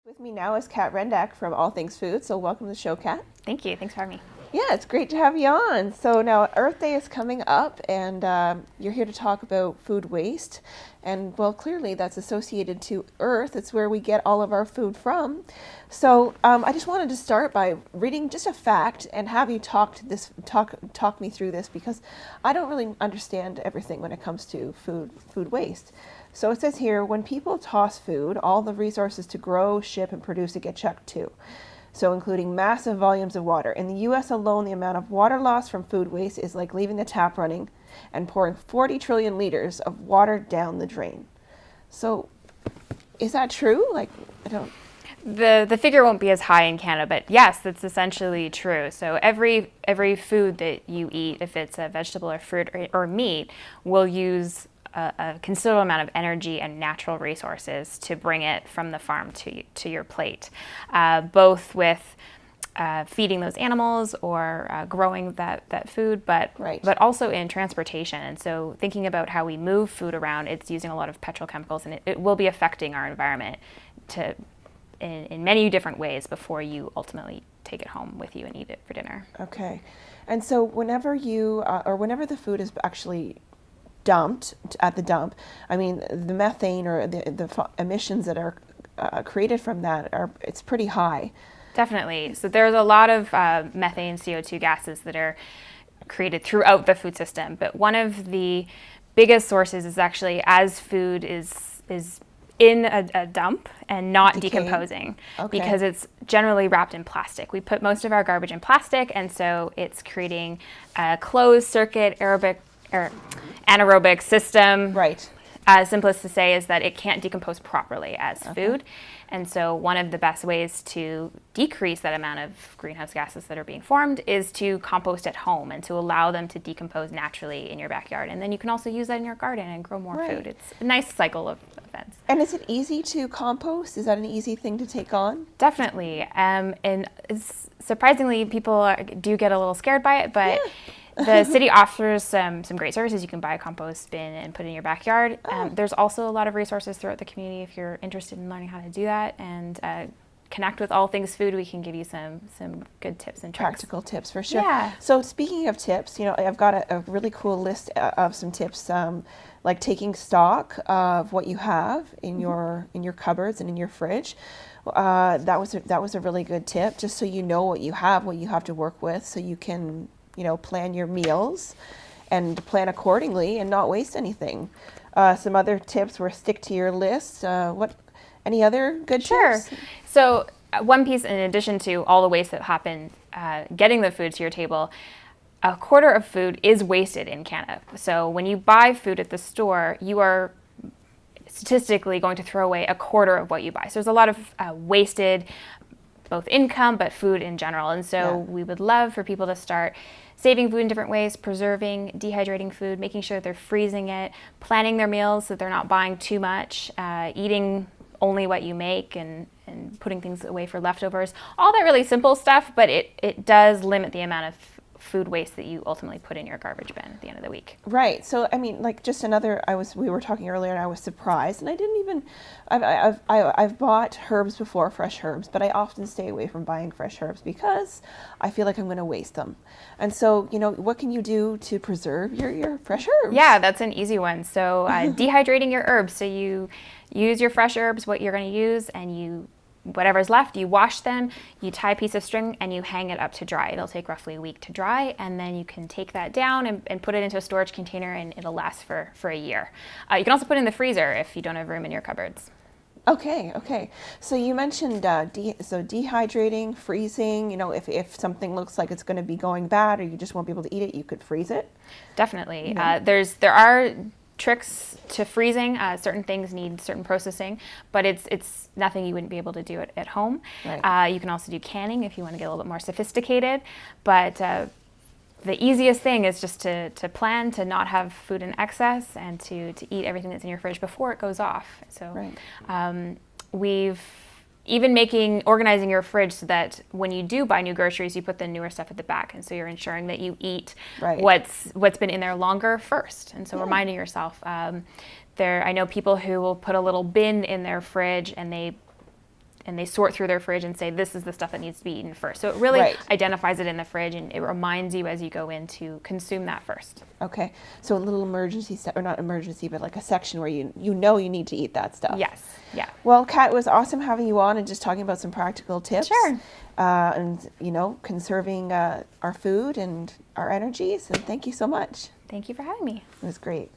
With me now is Kat Rendek from All Things Food. So welcome to the show, Kat. Thank you. Thanks for having me. Yeah, it's great to have you on. So now Earth Day is coming up, and you're here to talk about food waste. And well, clearly that's associated to Earth. It's where we get all of our food from. So I just wanted to start by reading just a fact and have you talk me through this, because I don't really understand everything when it comes to food waste. So it says here, when people toss food, all the resources to grow, ship, and produce it get chucked too. So including massive volumes of water. In the US alone, the amount of water loss from food waste is like leaving the tap running and pouring 40 trillion liters of water down the drain. So is that true? The figure won't be as high in Canada, but yes, that's essentially true. So every food that you eat, if it's a vegetable or fruit or meat, will use a considerable amount of energy and natural resources to bring it from the farm to your plate, both with feeding those animals or growing that food, but also in transportation. And so thinking about how we move food around, it's using a lot of petrochemicals, and it will be affecting our environment in many different ways before you ultimately take it home with you and eat it for dinner. Okay. And so whenever the food is actually dumped at the dump, I mean, the methane or the emissions that are created from that it's pretty high. Definitely. So there's a lot of methane, CO2 gases that are created throughout the food system. But one of the biggest sources is actually as food is in a dump and not decomposing, because it's generally wrapped in plastic. We put most of our garbage in plastic, and so it's creating a closed circuit anaerobic system. Right. As simplest to say is that it can't decompose properly as food. And so one of the best ways to decrease that amount of greenhouse gases that are being formed is to compost at home and to allow them to decompose naturally in your backyard. And then you can also use that in your garden and grow more food. It's a nice cycle of events. And is it easy to compost? Is that an easy thing to take on? Definitely. And surprisingly, people do get a little scared by it, but the city offers some great services. You can buy a compost bin and put it in your backyard. There's also a lot of resources throughout the community if you're interested in learning how to do that. And connect with All Things Food. We can give you some good tips and tricks. Practical tips for sure. Yeah. So speaking of tips, I've got a really cool list of some tips, like taking stock of what you have in your cupboards and in your fridge. That was a really good tip, just so you know what you have to work with, so you can plan your meals and plan accordingly and not waste anything. Some other tips were stick to your list. Any other good tips? Sure. So one piece, in addition to all the waste that happens getting the food to your table, a quarter of food is wasted in Canada. So when you buy food at the store, you are statistically going to throw away a quarter of what you buy. So there's a lot of wasted, both income, but food in general. And so we would love for people to start saving food in different ways, preserving, dehydrating food, making sure that they're freezing it, planning their meals so that they're not buying too much, eating only what you make, and putting things away for leftovers. All that really simple stuff, but it does limit the amount of food waste that you ultimately put in your garbage bin at the end of the week. Right. So I mean, like, just another. We were talking earlier, and I was surprised, and I didn't even. I've bought herbs before, fresh herbs, but I often stay away from buying fresh herbs because I feel like I'm going to waste them. And so, what can you do to preserve your fresh herbs? Yeah, that's an easy one. So dehydrating your herbs. So you use your fresh herbs, what you're going to use, and whatever's left, you wash them, you tie a piece of string, and you hang it up to dry. It'll take roughly a week to dry, and then you can take that down and put it into a storage container, and it'll last for a year. You can also put it in the freezer if you don't have room in your cupboards. Okay. So you mentioned dehydrating, freezing. If something looks like it's going to be going bad, or you just won't be able to eat it, you could freeze it. Definitely. There are tricks to freezing. Certain things need certain processing, but it's nothing you wouldn't be able to do at home. Right. You can also do canning if you want to get a little bit more sophisticated, but the easiest thing is just to plan to not have food in excess and to eat everything that's in your fridge before it goes off. So we've even organizing your fridge so that when you do buy new groceries, you put the newer stuff at the back, and so you're ensuring that you eat what's been in there longer first. And so reminding yourself, I know people who will put a little bin in their fridge, and and they sort through their fridge and say, this is the stuff that needs to be eaten first. So it really Right. identifies it in the fridge, and it reminds you as you go in to consume that first. Okay. So a little emergency, or not emergency, but like a section where you know you need to eat that stuff. Yes. Yeah. Well, Kat, it was awesome having you on and just talking about some practical tips. Sure. And, conserving our food and our energies. And thank you so much. Thank you for having me. It was great.